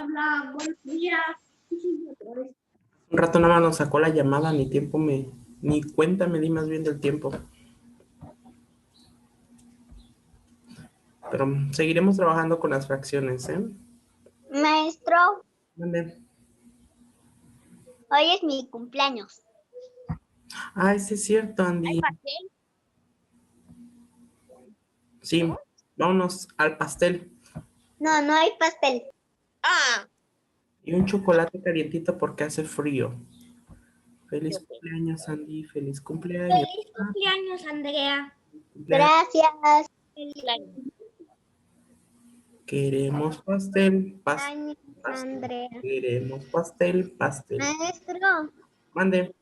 Hola, buenos días. Un rato nada más nos sacó la llamada, ni cuenta me di más bien del tiempo. Pero seguiremos trabajando con las fracciones, ¿eh? Maestro, Mande. hoy es mi cumpleaños. Ah, sí es cierto, Andy. ¿Hay pastel? Sí, ¿no? Vámonos al pastel. No, no hay pastel. Ah. Y un chocolate calientito porque hace frío. Feliz cumpleaños, Andy. Feliz cumpleaños. Feliz cumpleaños, Andrea. Gracias. Queremos pastel, pastel. Andrea. Queremos pastel, pastel. Maestro, Mande.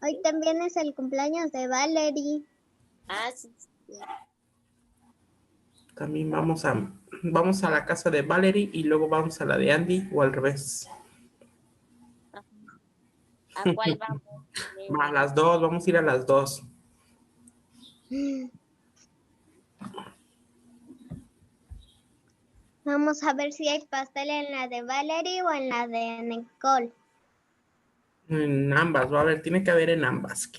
hoy también es el cumpleaños de Valerie. Ah, sí. También vamos a la casa de Valerie y luego vamos a la de Andy o al revés. ¿A cuál vamos? A las dos, vamos a ir a las dos. Vamos a ver si hay pastel en la de Valerie o en la de Nicole. En ambas, va a haber, tiene que haber en ambas.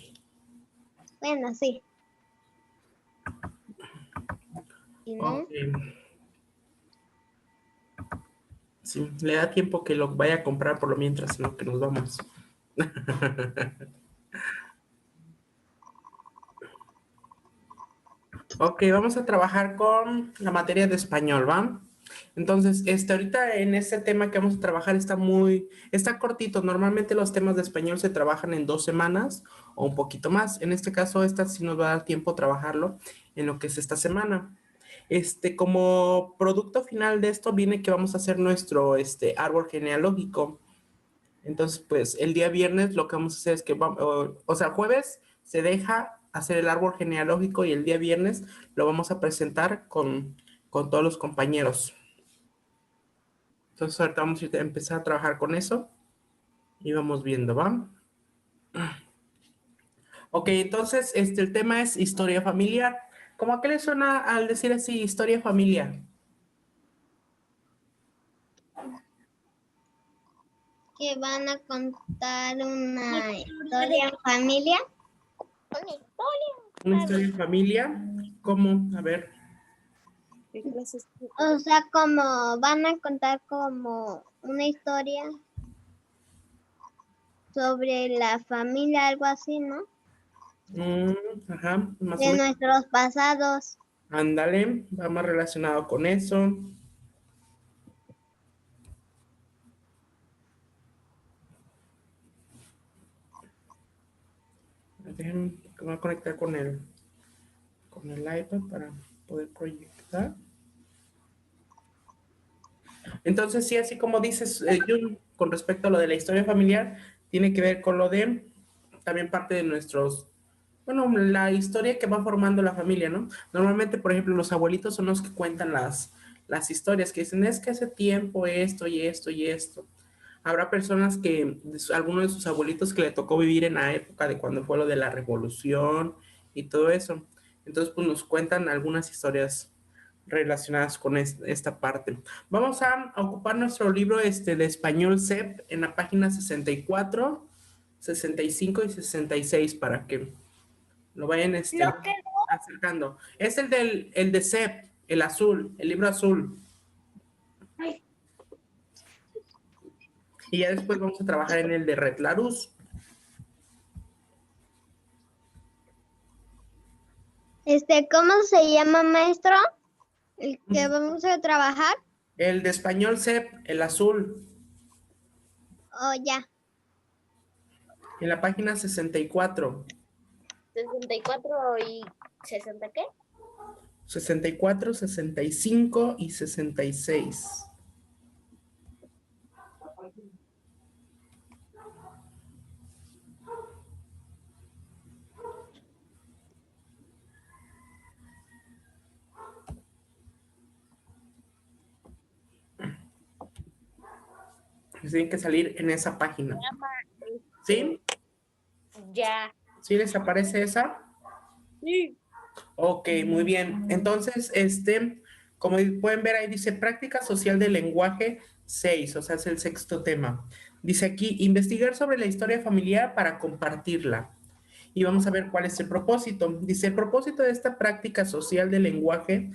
Bueno, sí. Okay. Sí, le da tiempo que lo vaya a comprar por lo mientras en lo que nos vamos. Ok, vamos a trabajar con la materia de español, ¿va? Entonces, ahorita en este tema que vamos a trabajar está cortito. Normalmente los temas de español se trabajan en 2 semanas o un poquito más. En este caso, esta sí nos va a dar tiempo trabajarlo en lo que es esta semana. Como producto final de esto viene que vamos a hacer nuestro árbol genealógico. Entonces, pues el día viernes lo que vamos a hacer es que, jueves se deja hacer el árbol genealógico y el día viernes lo vamos a presentar con todos los compañeros. Entonces, ahorita vamos a empezar a trabajar con eso y vamos viendo, ¿va? Ok, entonces, el tema es historia familiar. ¿Cómo a qué le suena al decir así, historia familiar? Que van a contar una historia en familia. Una historia. Una historia en familia. ¿Cómo? A ver. O sea, como van a contar como una historia sobre la familia, algo así, ¿no? Ajá, más o De menos. nuestros pasados. Ándale, va más relacionado con eso. Déjenme, me voy a conectar con el iPad para poder proyectar. Entonces, sí, así como dices, Jun, con respecto a lo de la historia familiar, tiene que ver con lo de también parte de la historia que va formando la familia, ¿no? Normalmente, por ejemplo, los abuelitos son los que cuentan las historias, que dicen, es que hace tiempo esto y esto y esto. Habrá personas alguno de sus abuelitos que le tocó vivir en la época de cuando fue lo de la revolución y todo eso. Entonces, pues nos cuentan algunas historias relacionadas con esta parte. Vamos a ocupar nuestro libro de español CEP en la página 64, 65 y 66 para que lo vayan acercando. Es el de CEP, el azul, el libro azul. Y ya después vamos a trabajar en el de Red Larus. ¿Cómo se llama, maestro? El que vamos a trabajar. El de español CEP, el azul. Oh, ya. En la página 64. 64 y 60, ¿qué? 64, 65 y 66. Tienen que salir en esa página. ¿Sí? Ya. ¿Sí les aparece esa? Sí. Ok, muy bien. Entonces, como pueden ver ahí dice práctica social del lenguaje 6, o sea, es el sexto tema. Dice aquí, investigar sobre la historia familiar para compartirla. Y vamos a ver cuál es el propósito. Dice, el propósito de esta práctica social del lenguaje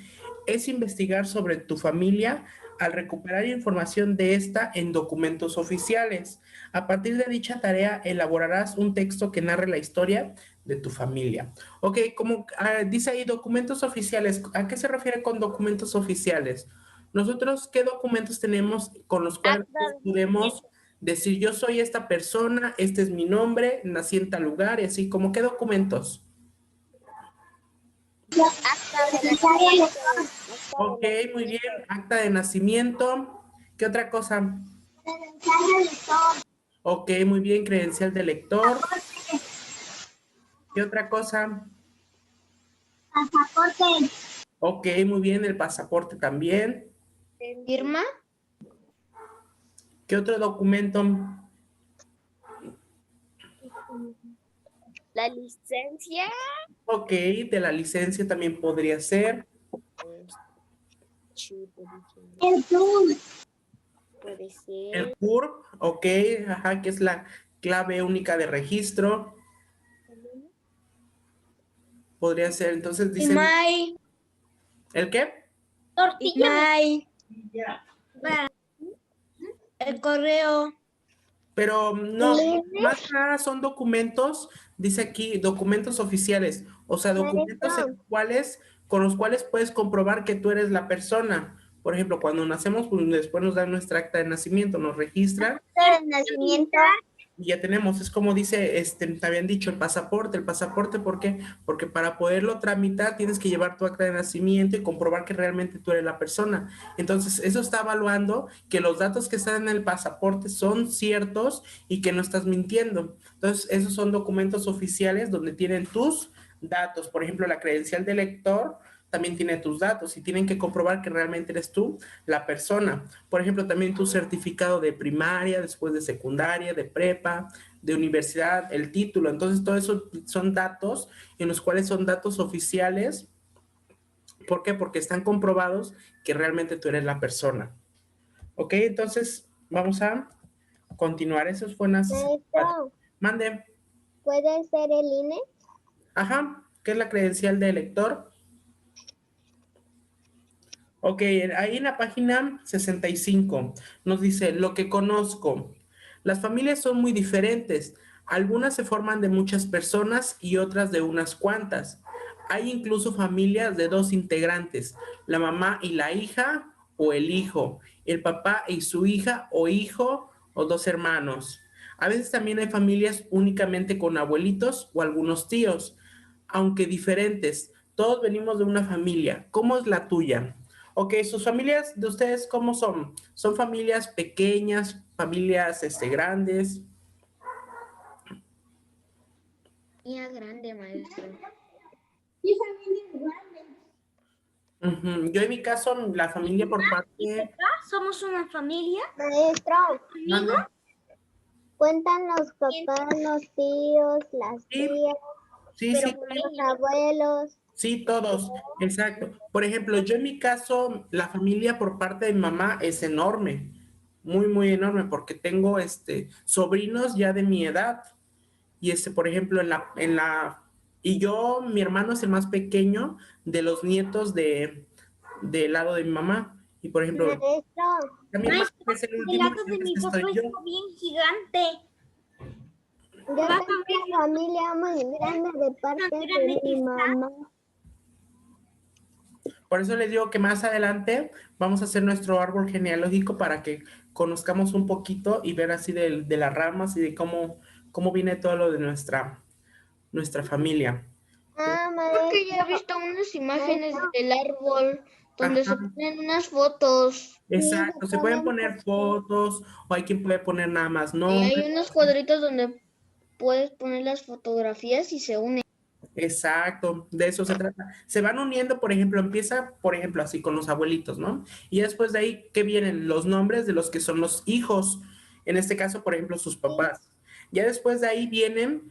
es investigar sobre tu familia al recuperar información de esta en documentos oficiales. A partir de dicha tarea, elaborarás un texto que narre la historia de tu familia. Ok, como dice ahí, documentos oficiales. ¿A qué se refiere con documentos oficiales? Nosotros, ¿qué documentos tenemos con los cuales podemos decir yo soy esta persona, este es mi nombre, nací en tal lugar y así, como qué documentos? Acta de nacimiento. Ok, muy bien, acta de nacimiento. ¿Qué otra cosa? Ok, muy bien, credencial de lector. ¿Qué otra cosa? Pasaporte. Ok, muy bien, el pasaporte también. Firma. ¿Qué otro documento? La licencia. Ok, de la licencia también podría ser. El tour. Puede ser. El CURP, ok, ajá, que es la clave única de registro. Podría ser, entonces dicen, Email. ¿el qué? Tortilla. Email. El correo. Pero no, más que nada son documentos, dice aquí, documentos oficiales, o sea, documentos en los con los cuales puedes comprobar que tú eres la persona. Por ejemplo, cuando nacemos, pues después nos dan nuestra acta de nacimiento, nos registran De nacimiento. y ya tenemos, es como dice, te habían dicho el pasaporte, ¿por qué? Porque para poderlo tramitar tienes que llevar tu acta de nacimiento y comprobar que realmente tú eres la persona. Entonces, eso está evaluando que los datos que están en el pasaporte son ciertos y que no estás mintiendo. Entonces, esos son documentos oficiales donde tienen tus datos. Por ejemplo, la credencial de lector también tiene tus datos y tienen que comprobar que realmente eres tú la persona. Por ejemplo, también tu certificado de primaria, después de secundaria, de prepa, de universidad, el título. Entonces, todo eso son datos en los cuales son datos oficiales. ¿Por qué? Porque están comprobados que realmente tú eres la persona. Ok, entonces vamos a continuar. Esas buenas. Maestro, Mande. ¿puede ser el INE? Ajá, ¿qué es la credencial de elector? Ok, ahí en la página 65 nos dice lo que conozco. Las familias son muy diferentes. Algunas se forman de muchas personas y otras de unas cuantas. Hay incluso familias de dos integrantes, la mamá y la hija o el hijo, el papá y su hija o hijo o dos hermanos. A veces también hay familias únicamente con abuelitos o algunos tíos, aunque diferentes. Todos venimos de una familia. ¿Cómo es la tuya? Ok, sus familias de ustedes, ¿cómo son? ¿Son familias pequeñas, familias grandes? Mía grande, maestro. Mi familia es grande. Ujú. Yo en mi caso, la familia por parte... Somos una familia. Maestro, Amigo. cuentan los papás, los tíos, las Sí, tías, sí, sí, los abuelos. sí, todos, exacto. Por ejemplo, yo en mi caso, la familia por parte de mi mamá es enorme, muy, muy enorme, porque tengo sobrinos ya de mi edad. Y por ejemplo, y yo, mi hermano es el más pequeño de los nietos del lado de mi mamá. Y por ejemplo, Maestro, mi hermano que es el El último, lado de ese mi papá estoy yo. está bien gigante. yo tengo una familia muy grande de parte de mi mamá. Por eso les digo que más adelante vamos a hacer nuestro árbol genealógico para que conozcamos un poquito y ver así de las ramas y de cómo viene todo lo de nuestra familia. Ah, porque ya he visto unas imágenes del árbol donde se Ajá, ponen unas fotos. exacto, se pueden poner fotos o hay quien puede poner nada más Y hay nombres. unos cuadritos donde puedes poner las fotografías y se unen. Exacto, de eso se trata. Se van uniendo, por ejemplo, empieza, por ejemplo, así con los abuelitos, ¿no? Y después de ahí, ¿qué vienen? Los nombres de los que son los hijos, en este caso, por ejemplo, sus papás. Ya después de ahí vienen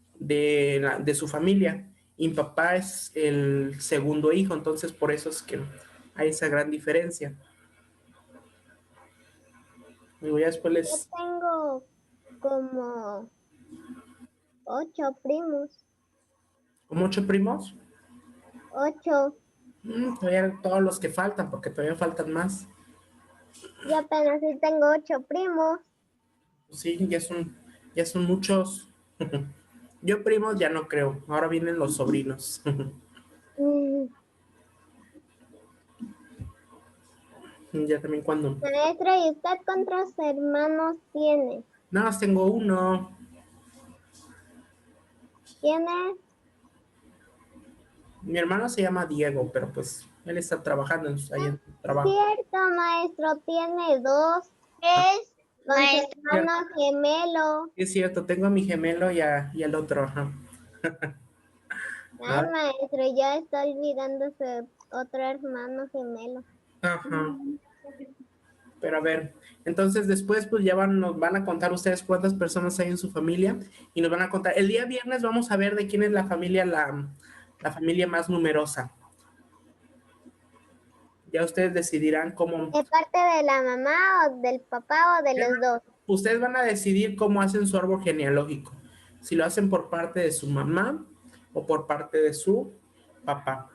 de su familia. Y mi papá es el segundo hijo, entonces por eso es que hay esa gran diferencia. Digo, ya después Yo les... tengo como 8 primos. ¿Como 8 primos? 8. Todavía todos los que faltan, porque todavía faltan más. Yo apenas sí tengo 8 primos. Sí, ya son muchos. Yo primos ya no creo, ahora vienen los sobrinos. Mm, Ya también cuando... Maestro, ¿y usted cuántos hermanos tiene? Nada más tengo uno. ¿Tiene? Mi hermano se llama Diego, pero pues él está trabajando ahí en su trabajo. Cierto, maestro, tiene 2. Es con su hermano gemelo. Es cierto, tengo a mi gemelo y al otro. Ajá. Ay, maestro, ya está olvidando su otro hermano gemelo. Ajá. Pero a ver, entonces después pues ya nos van a contar ustedes cuántas personas hay en su familia y nos van a contar. El día viernes vamos a ver de quién es la familia, la familia más numerosa. Ya ustedes decidirán cómo... ¿De parte de la mamá o del papá o de los dos? Ustedes van a decidir cómo hacen su árbol genealógico. Si lo hacen por parte de su mamá o por parte de su papá.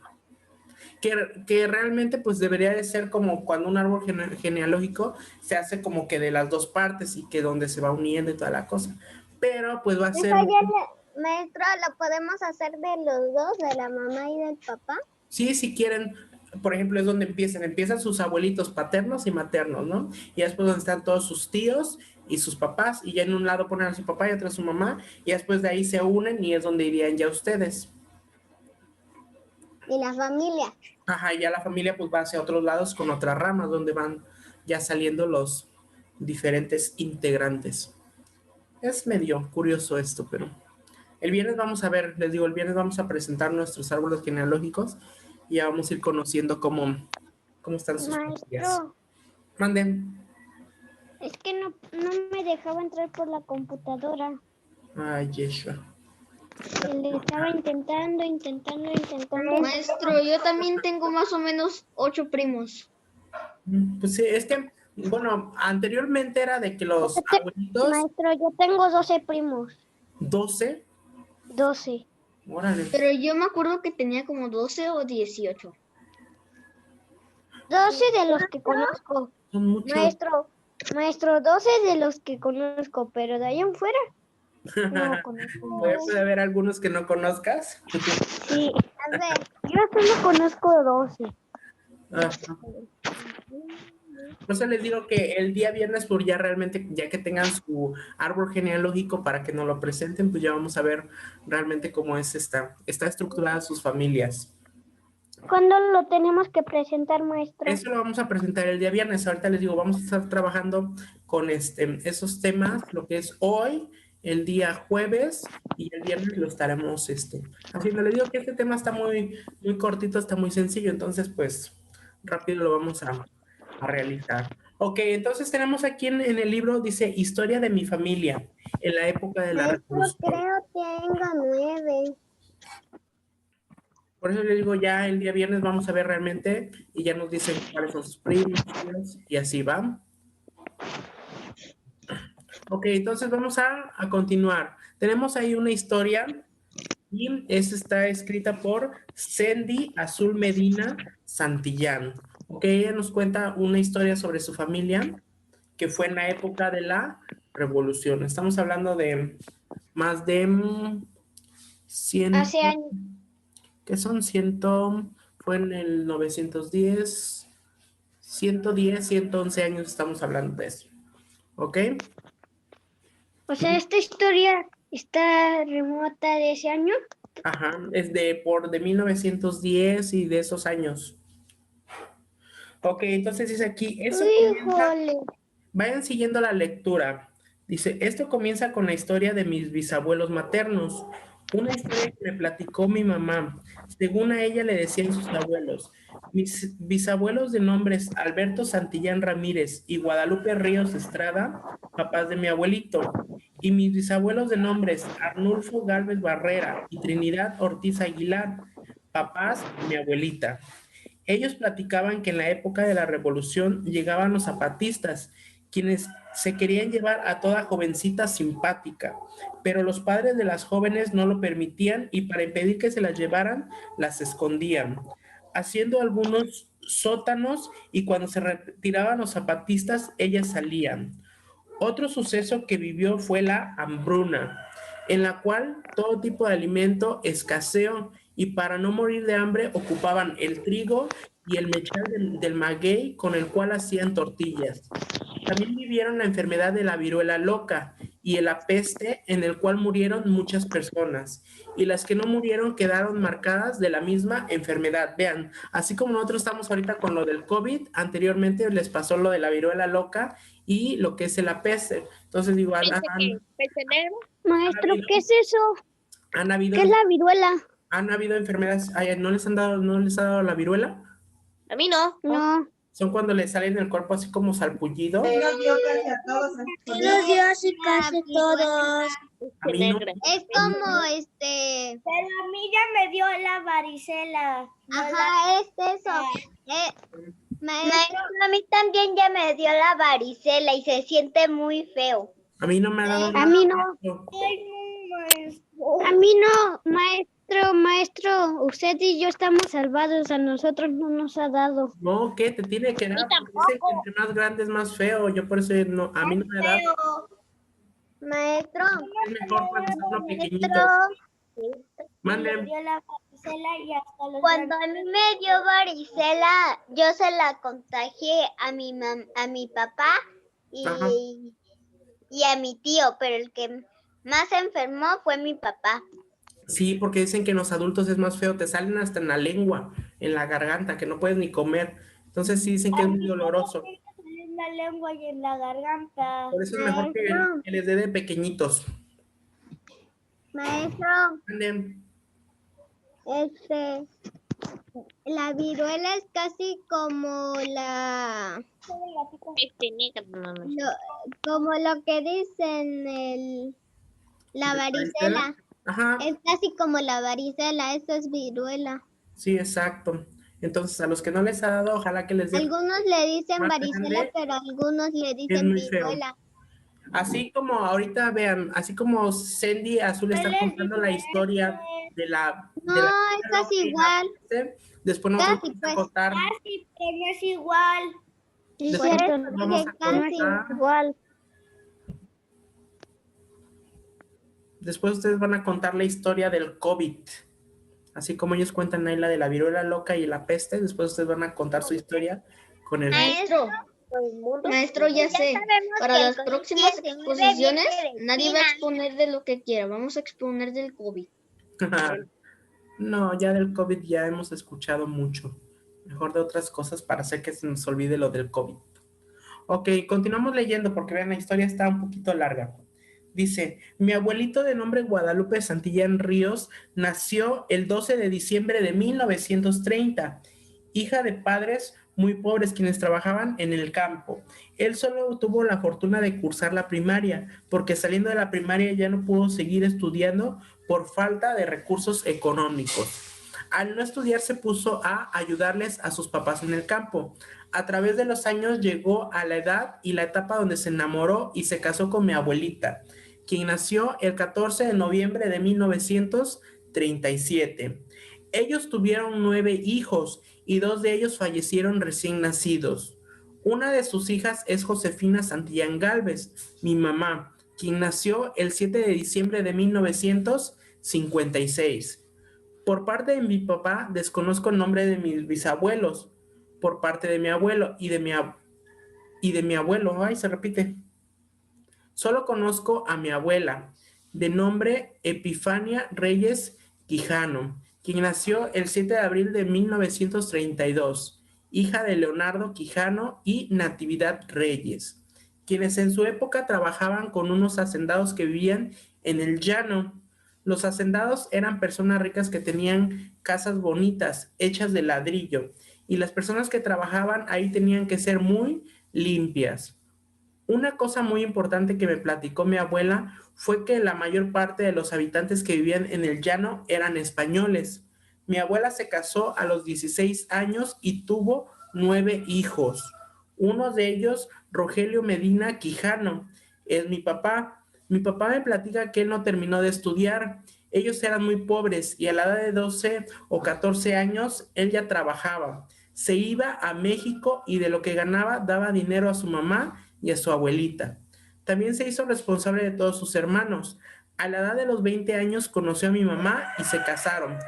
Que realmente pues debería de ser como cuando un árbol genealógico se hace como que de las dos partes y que donde se va uniendo y toda la cosa. Pero pues va a ser... Maestro, ¿lo podemos hacer de los dos, de la mamá y del papá? Sí, si quieren, por ejemplo, es donde empiezan sus abuelitos paternos y maternos, ¿no? Y después donde están todos sus tíos y sus papás, y ya en un lado ponen a su papá y otro a su mamá, y después de ahí se unen y es donde irían ya ustedes. Y la familia. Ajá, y ya la familia pues va hacia otros lados con otras ramas, donde van ya saliendo los diferentes integrantes. Es medio curioso esto, pero... El viernes vamos a ver, les digo, el viernes vamos a presentar nuestros árboles genealógicos y ya vamos a ir conociendo cómo están sus familias. Maestro, Manden. es que no me dejaba entrar por la computadora. Ay, Yeshua. Le estaba intentando. Maestro, yo también tengo más o menos 8 primos. Pues sí, es que, bueno, anteriormente era de que los abuelitos... Maestro, yo tengo 12 primos. 12. 12. Órale. Pero yo me acuerdo que tenía como 12 o 18. 12 de los que conozco. Son muchos. Maestro, 12 de los que conozco, pero de ahí en fuera no conozco. ¿Puede haber algunos que no conozcas? Sí, a ver, yo solo conozco 12. Ajá. Por eso les digo que el día viernes, por ya realmente, ya que tengan su árbol genealógico para que nos lo presenten, pues ya vamos a ver realmente cómo está estructurada sus familias. ¿Cuándo lo tenemos que presentar, maestro? Eso lo vamos a presentar el día viernes. Ahorita les digo, vamos a estar trabajando con esos temas, lo que es hoy, el día jueves, y el viernes lo estaremos haciendo. Les digo que este tema está muy, muy cortito, está muy sencillo, entonces pues rápido lo vamos a realizar. Ok, entonces tenemos aquí en el libro, dice, Historia de mi familia, en la época de la Revolución. Creo que tengo 9. Por eso le digo, ya el día viernes vamos a ver realmente y ya nos dicen cuáles son sus primos y así va. Ok, entonces vamos a continuar. Tenemos ahí una historia y está escrita por Sandy Azul Medina Santillán. Ok, ella nos cuenta una historia sobre su familia que fue en la época de la Revolución. Estamos hablando de más de 100... Hace años. que son 100, fue en el 910, 110, 111 años estamos hablando de eso. ¿Ok? O sea, esta historia está remota de ese año. Ajá, es de 1910 y de esos años. Ok, entonces dice aquí, vayan siguiendo la lectura. Dice, esto comienza con la historia de mis bisabuelos maternos. Una historia que me platicó mi mamá. Según a ella le decían sus abuelos. Mis bisabuelos de nombres Alberto Santillán Ramírez y Guadalupe Ríos Estrada, papás de mi abuelito. y mis bisabuelos de nombres Arnulfo Galvez Barrera y Trinidad Ortiz Aguilar, papás de mi abuelita. Ellos platicaban que en la época de la Revolución llegaban los zapatistas, quienes se querían llevar a toda jovencita simpática, pero los padres de las jóvenes no lo permitían y para impedir que se las llevaran, las escondían, haciendo algunos sótanos y cuando se retiraban los zapatistas, ellas salían. Otro suceso que vivió fue la hambruna, en la cual todo tipo de alimento escaseó y para no morir de hambre ocupaban el trigo y el mechal del maguey con el cual hacían tortillas. También vivieron la enfermedad de la viruela loca y la peste en el cual murieron muchas personas y las que no murieron quedaron marcadas de la misma enfermedad. Vean, así como nosotros estamos ahorita con lo del COVID, anteriormente les pasó lo de la viruela loca y lo que es la peste. Entonces digo, ¿Peste negro? Maestro, ¿qué es eso? han habido, ¿Qué es la viruela? han habido enfermedades, ¿no les ha dado la viruela? A mí no. No. Son cuando les sale en el cuerpo así como salpullido. Nos dio así casi todos. A mí no. Es como Pero a mí ya me dio la varicela. ajá, es eso. Maestro, a mí también ya me dio la varicela y se siente muy feo. A mí no me ha dado A nada. mí no. Ay, no, maestro. A mí no, maestro, usted y yo estamos salvados, a nosotros no nos ha dado. No, ¿qué? Te tiene que dar. Porque dicen que entre más grande es más feo. Yo por eso no, a mí no me da. Maestro, Es mejor cuando está uno pequeñito. Me Manden. dio la varicela y hasta los cuando a mí me dio varicela, yo se la contagié a a mi papá Ajá. y a mi tío, pero el que más se enfermó fue mi papá. Sí, porque dicen que en los adultos es más feo. Te salen hasta en la lengua, en la garganta, que no puedes ni comer. Entonces sí dicen que es muy doloroso. en la lengua y en la garganta. Por eso es mejor que les dé de pequeñitos. Maestro, Manden. la viruela es casi como Peste negra, mamá. como lo que dicen la varicela. Ajá. Es casi como la varicela, eso es viruela. Sí, exacto. Entonces, a los que no les ha dado, ojalá que les dé. Algunos le dicen más varicela, grande, pero algunos le dicen muy feo. viruela. Así como ahorita vean, así como Sandy Azul está contando la historia de la. No, de la es casi igual. Después nosotros Casi, vamos a pues. contar. Casi, pero no es igual. Sí, Después cierto, nosotros vamos a casi contar. igual. Después ustedes van a contar la historia del COVID. Así como ellos cuentan ahí la de la viruela loca y la peste, después ustedes van a contar su historia con el. Maestro, maestro, ya sé. sabemos Para que el las COVID-19 próximas viene exposiciones, de nadie va a China. exponer de lo que quiera. Vamos a exponer del COVID. No, ya del COVID ya hemos escuchado mucho. Mejor de otras cosas para hacer que se nos olvide lo del COVID. Ok, continuamos leyendo porque vean, la historia está un poquito larga. Dice, mi abuelito de nombre Guadalupe Santillán Ríos nació el 12 de diciembre de 1930, hija de padres muy pobres quienes trabajaban en el campo. Él solo tuvo la fortuna de cursar la primaria, porque saliendo de la primaria ya no pudo seguir estudiando por falta de recursos económicos. Al no estudiar se puso a ayudarles a sus papás en el campo. A través de los años llegó a la edad y la etapa donde se enamoró y se casó con mi abuelita, quien nació el 14 de noviembre de 1937. Ellos tuvieron 9 hijos y 2 de ellos fallecieron recién nacidos. Una de sus hijas es Josefina Santillán Gálvez, mi mamá, quien nació el 7 de diciembre de 1956. Por parte de mi papá, desconozco el nombre de mis bisabuelos. Por parte de mi abuelo y de mi abuelo, ay, se repite. Solo conozco a mi abuela, de nombre Epifania Reyes Quijano, quien nació el 7 de abril de 1932, hija de Leonardo Quijano y Natividad Reyes, quienes en su época trabajaban con unos hacendados que vivían en el llano. Los hacendados eran personas ricas que tenían casas bonitas, hechas de ladrillo, y las personas que trabajaban ahí tenían que ser muy limpias. Una cosa muy importante que me platicó mi abuela fue que la mayor parte de los habitantes que vivían en el llano eran españoles. Mi abuela se casó a los 16 años y tuvo 9 hijos. Uno de ellos, Rogelio Medina Quijano, es mi papá. Mi papá me platica que él no terminó de estudiar. Ellos eran muy pobres y a la edad de 12 o 14 años él ya trabajaba. Se iba a México y de lo que ganaba daba dinero a su mamá y a su abuelita. También se hizo responsable de todos sus hermanos. A la edad de los 20 años conoció a mi mamá y se casaron.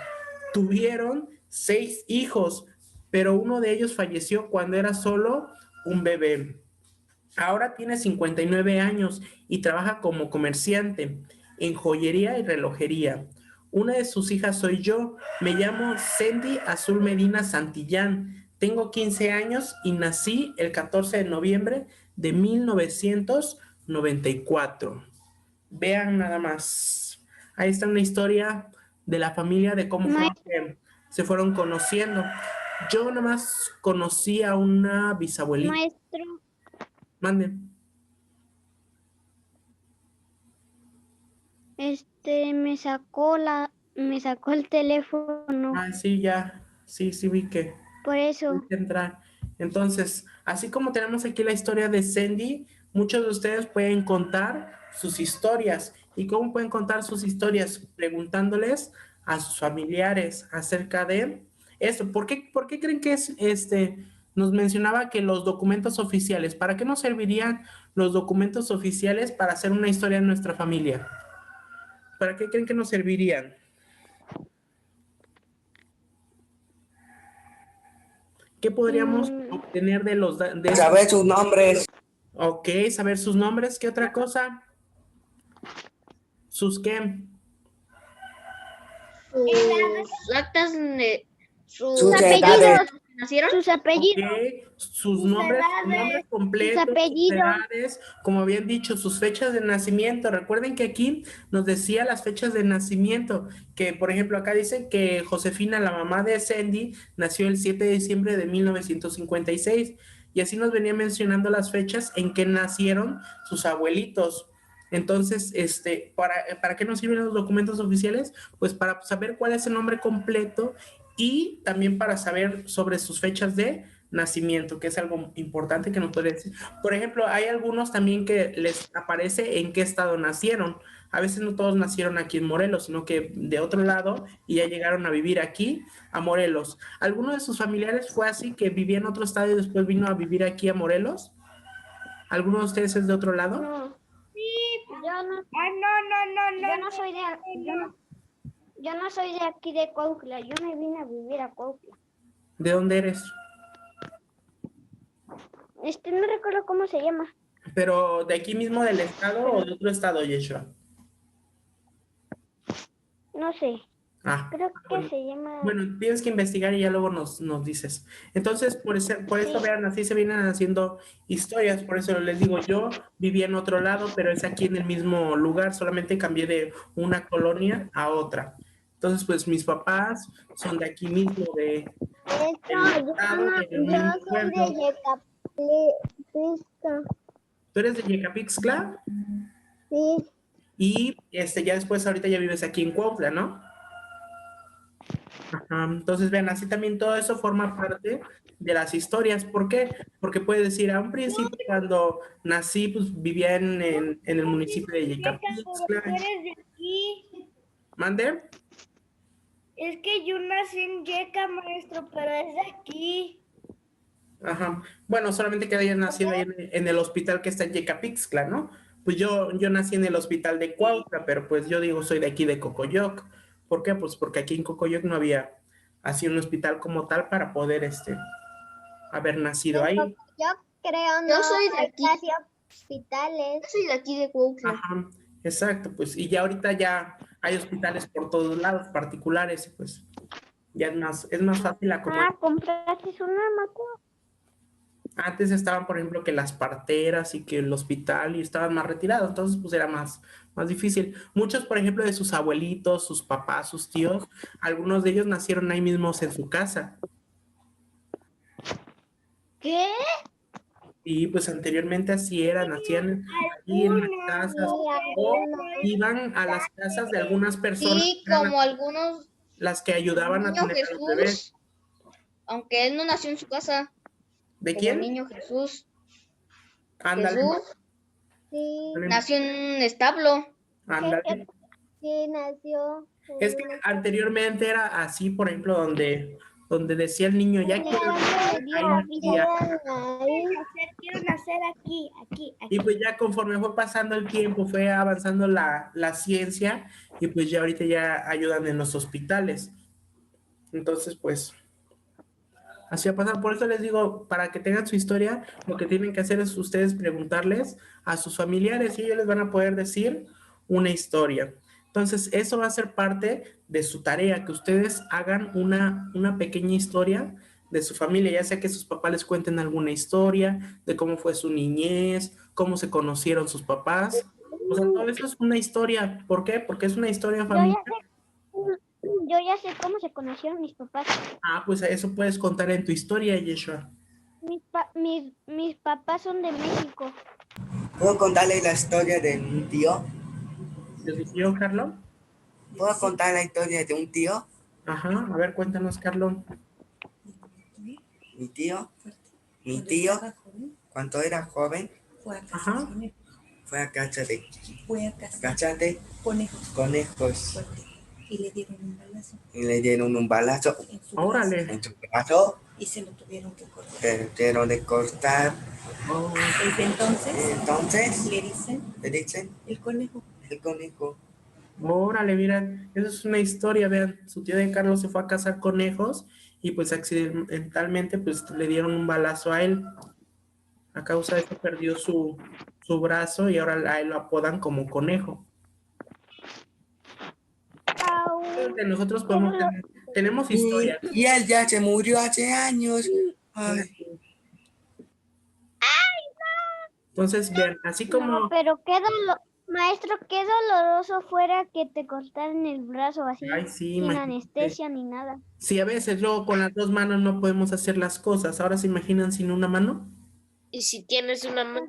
Tuvieron 6 hijos, pero uno de ellos falleció cuando era solo un bebé. Ahora tiene 59 años y trabaja como comerciante en joyería y relojería. Una de sus hijas soy yo. Me llamo Sandy Azul Medina Santillán. Tengo 15 años y nací el 14 de noviembre de 1994. Vean nada más. Ahí está una historia de la familia, de cómo se fueron conociendo. Yo nada más conocí a una bisabuelita. Maestro, Mande. me sacó el teléfono, Ah, sí, ya. Sí, vi que por eso. hay que entrar. Entonces, así como tenemos aquí la historia de Sandy, muchos de ustedes pueden contar sus historias. ¿Y cómo pueden contar sus historias? Preguntándoles a sus familiares acerca de esto. ¿Por qué creen que es nos mencionaba que los documentos oficiales, ¿para qué nos servirían los documentos oficiales para hacer una historia de nuestra familia? ¿Para qué creen que nos servirían? ¿Qué podríamos obtener de los... Saber sus nombres. Ok, saber sus nombres. ¿Qué otra cosa? ¿Sus qué? Sus actas de sus Sus apellidos. edades. ¿Nacieron? Sus apellidos, Ok, sus nombres completos, sus apellidos. sus edades, como habían dicho, sus fechas de nacimiento. Recuerden que aquí nos decía las fechas de nacimiento, que por ejemplo acá dice que Josefina, la mamá de Sandy, nació el 7 de diciembre de 1956, y así nos venía mencionando las fechas en que nacieron sus abuelitos. Entonces, ¿para qué nos sirven los documentos oficiales? Pues para saber cuál es el nombre completo y también para saber sobre sus fechas de nacimiento, que es algo importante que nos puede decir. Por ejemplo, hay algunos también que les aparece en qué estado nacieron. A veces no todos nacieron aquí en Morelos, sino que de otro lado y ya llegaron a vivir aquí, a Morelos. ¿Alguno de sus familiares fue así, que vivía en otro estado y después vino a vivir aquí a Morelos? ¿Alguno de ustedes es de otro lado? No. Yo no, yo no soy de aquí de Cuautla, yo me vine a vivir a Cuautla. ¿De dónde eres? No recuerdo cómo se llama. ¿Pero de aquí mismo del estado o de otro estado, Yeshua? No sé, Ah, creo que bueno. se llama... Bueno, tienes que investigar y ya luego nos dices. Entonces, por eso vean, así se vienen haciendo historias. Por eso les digo, yo vivía en otro lado, pero es aquí en el mismo lugar, solamente cambié de una colonia a otra. Entonces, pues mis papás son de aquí mismo, del estado, del mismo pueblo. ¿Tú eres de Yecapixtla? Sí. Y ya después, ahorita ya vives aquí en Cuautla, ¿no? Ajá. Entonces, vean, así también todo eso forma parte de las historias. ¿Por qué? Porque puedes decir, a un principio cuando nací, pues vivía en el municipio de Yecapixtla. Eres de aquí. ¿Mande? Es que yo nací en Yeca, maestro, pero es de aquí. Ajá. Bueno, solamente que hayas nacido ahí en el hospital que está en Yecapixtla, ¿no? Pues yo nací en el hospital de Cuautla, pero pues yo digo, soy de aquí de Cocoyoc. ¿Por qué? Pues porque aquí en Cocoyoc no había así un hospital como tal para poder haber nacido ahí. Yo creo no. Yo soy de aquí. Hospitales. Yo soy de aquí de Cuautla. Ajá, exacto, pues, y ya ahorita ya hay hospitales por todos lados, particulares, y pues ya es más fácil acomodar. ¿Compraste una, Maco? Antes estaban, por ejemplo, que las parteras y que el hospital y estaban más retirados, entonces pues era más difícil. Muchos, por ejemplo, de sus abuelitos, sus papás, sus tíos, algunos de ellos nacieron ahí mismos en su casa. ¿Qué? Y pues anteriormente así eran, hacían ahí en las casas o iban a las casas de algunas personas Sí, que eran como algunos las que ayudaban a niño tener a los bebés. Jesús, aunque él no nació en su casa, ¿De como quién? niño Jesús. Ándale, Jesús Sí, nació en un establo. ándale. sí, nació. Es que anteriormente era así, por ejemplo, donde decía el niño, ya quiero Quiero nacer aquí. y pues ya conforme fue pasando el tiempo, fue avanzando la ciencia y pues ya ahorita ya ayudan en los hospitales. Entonces, pues, así va a pasar. Por eso les digo, para que tengan su historia, lo que tienen que hacer es ustedes preguntarles a sus familiares y ellos les van a poder decir una historia. Entonces, eso va a ser parte de su tarea, que ustedes hagan una pequeña historia de su familia, ya sea que sus papás les cuenten alguna historia de cómo fue su niñez, cómo se conocieron sus papás. O sea, todo eso es una historia. ¿Por qué? Porque es una historia familiar. Yo ya sé cómo se conocieron mis papás. Ah, pues eso puedes contar en tu historia, Yeshua. Mis papás son de México. ¿Puedo contarle la historia de un tío? ¿De tu tío, Carlos? ¿Puedo contar la historia de un tío? Ajá, a ver, cuéntanos, Carlos. Mi tío, cuando era joven, Ajá. fue a casa de conejos. conejos Y le dieron un balazo y le dieron un balazo en su Órale. en su brazo, y se lo tuvieron que cortar. pero tuvieron de cortar. Oh, Desde entonces Le dicen el conejo. el conejo. órale, miren, esa es una historia, vean, su tío de Carlos se fue a cazar conejos y pues accidentalmente pues le dieron un balazo a él. A causa de eso perdió su brazo y ahora a él lo apodan como conejo. Entonces, nosotros tenemos historia. Y él ya se murió hace años. Ay, Entonces, vean, así como... No, pero maestro, qué doloroso fuera que te cortaran el brazo así, Ay, sí, sin imagínate. anestesia ni nada. Sí, a veces luego con las dos manos no podemos hacer las cosas. Ahora se imaginan sin una mano. Y si tienes una mano,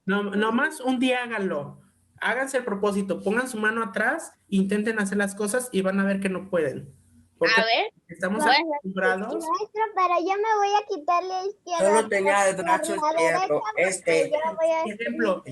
No, nomás un día háganlo. Háganse el propósito, pongan su mano atrás, intenten hacer las cosas y van a ver que no pueden. Porque a ver, estamos Bueno, acostumbrados. Maestro, pero yo me voy a quitar la izquierda. solo tenía el brazo izquierdo. Por ejemplo,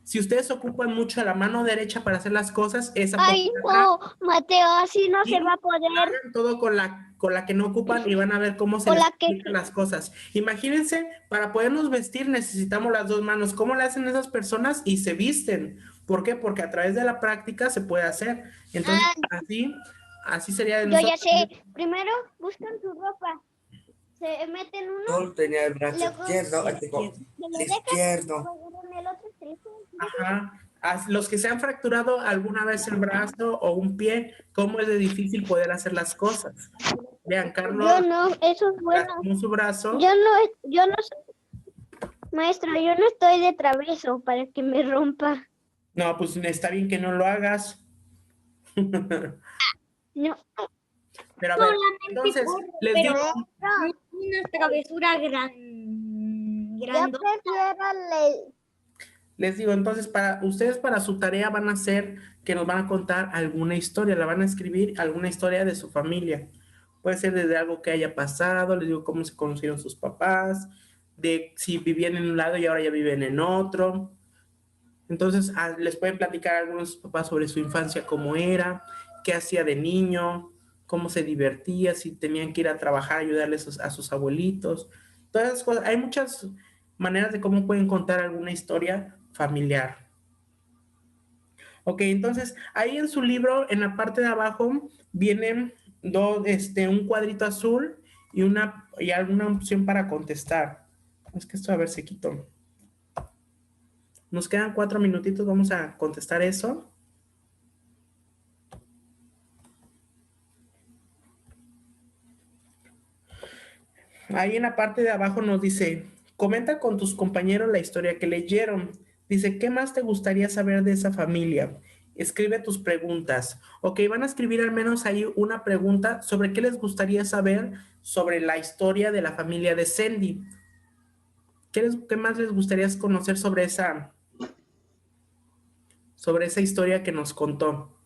si ustedes ocupan mucho la mano derecha para hacer las cosas, esa Ay, no, Mateo, así no se va a poder. hagan todo con la que no ocupan y van a ver cómo se Con les la que- complican las cosas. Imagínense, para podernos vestir necesitamos las dos manos. ¿Cómo le hacen esas personas? Y se visten. ¿Por qué? Porque a través de la práctica se puede hacer. Entonces, así sería de Yo ya nosotros. sé. Primero buscan su ropa. Se meten uno, Solo tenía el brazo Luego- izquierdo. se lo dejan, Izquierdo. luego en el otro extremo. Ajá. Los que se han fracturado alguna vez el brazo o un pie, ¿cómo es de difícil poder hacer las cosas? Vean, Carlos Yo no, eso es bueno. lastimó su brazo. Yo no, maestra, yo no estoy de travieso para que me rompa. No, pues está bien que no lo hagas. No, Pero a ver, entonces, les digo, Una travesura Yo grande. prefiero les digo, entonces, para ustedes, para su tarea van a hacer que nos van a contar alguna historia, la van a escribir alguna historia de su familia. Puede ser desde algo que haya pasado, les digo cómo se conocieron sus papás, de si vivían en un lado y ahora ya viven en otro. Entonces, les pueden platicar a algunos de sus papás sobre su infancia, cómo era, qué hacía de niño, cómo se divertía, si tenían que ir a trabajar, ayudarles a sus abuelitos. Todas esas cosas. Hay muchas maneras de cómo pueden contar alguna historia familiar. Ok, entonces, ahí en su libro, en la parte de abajo, vienen un cuadrito azul y alguna opción para contestar. Es que esto, a ver, se quitó. Nos quedan 4 minutitos, vamos a contestar eso. Ahí en la parte de abajo nos dice, comenta con tus compañeros la historia que leyeron. Dice, ¿qué más te gustaría saber de esa familia? Escribe tus preguntas. Ok, van a escribir al menos ahí una pregunta sobre qué les gustaría saber sobre la historia de la familia de Sandy. ¿Qué más les gustaría conocer sobre esa historia que nos contó?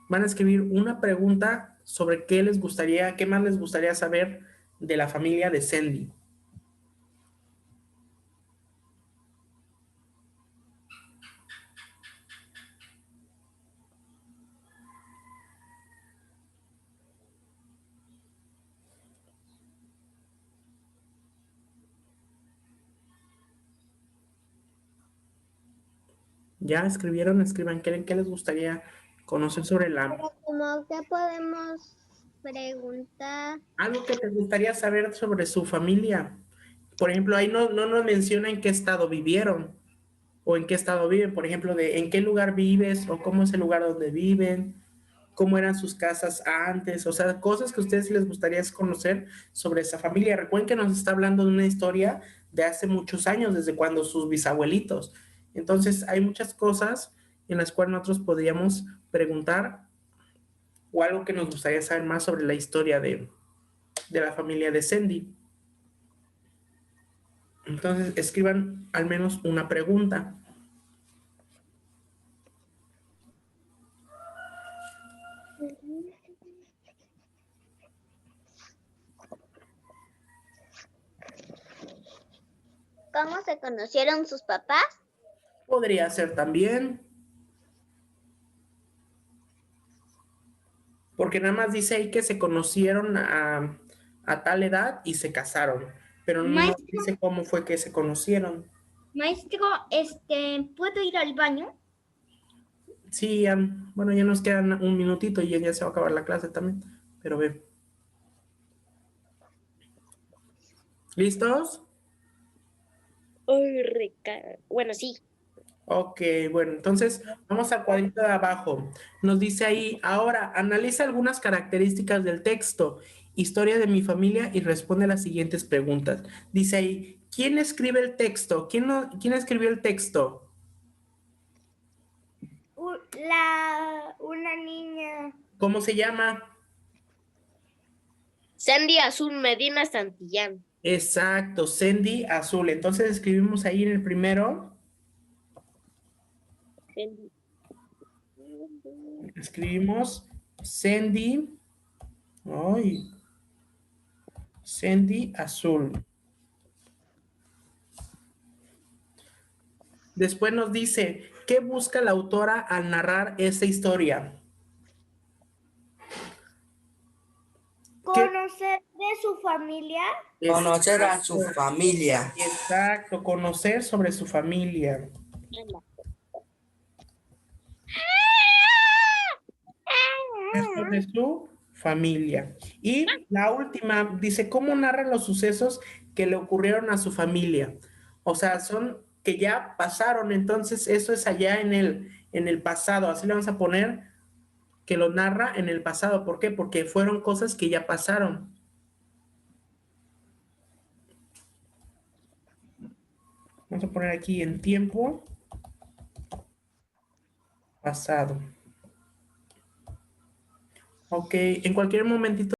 Van a escribir una pregunta sobre qué más les gustaría saber de la familia de Sandy. ¿Ya escribieron? Escriban qué les gustaría conocer sobre Pero como que podemos preguntar. algo que te gustaría saber sobre su familia. Por ejemplo, ahí no nos menciona en qué estado vivieron o en qué estado viven. Por ejemplo, de en qué lugar vives o cómo es el lugar donde viven, cómo eran sus casas antes. O sea, cosas que a ustedes sí les gustaría conocer sobre esa familia. Recuerden que nos está hablando de una historia de hace muchos años, desde cuando sus bisabuelitos. Entonces, hay muchas cosas en las cuales nosotros podríamos preguntar o algo que nos gustaría saber más sobre la historia de la familia de Sandy. Entonces, escriban al menos una pregunta. ¿Cómo se conocieron sus papás? Podría ser también. Porque nada más dice ahí que se conocieron a tal edad y se casaron. Pero no Maestro. dice cómo fue que se conocieron. Maestro, ¿puedo ir al baño? Sí, bueno, ya nos quedan un minutito y ya se va a acabar la clase también. Pero ve. ¿Listos? Uy, bueno, sí. Ok, bueno, entonces vamos al cuadrito de abajo. Nos dice ahí, ahora analiza algunas características del texto, historia de mi familia y responde las siguientes preguntas. Dice ahí, ¿quién escribe el texto? ¿Quién escribió el texto? Una niña. ¿Cómo se llama? Sandy Azul Medina Santillán. Exacto, Sandy Azul. Entonces escribimos ahí en el primero. Sandy. Escribimos Sandy. Ay. Sandy Azul. Después nos dice, ¿qué busca la autora al narrar esta historia? Conocer de su familia. Conocer a su familia. Exacto, conocer sobre su familia. Sobre su familia. Y la última dice, ¿cómo narra los sucesos que le ocurrieron a su familia? O sea, son que ya pasaron, entonces eso es allá en el pasado. Así le vamos a poner que lo narra en el pasado. ¿Por qué? Porque fueron cosas que ya pasaron. Vamos a poner aquí en tiempo pasado. Ok, en cualquier momentito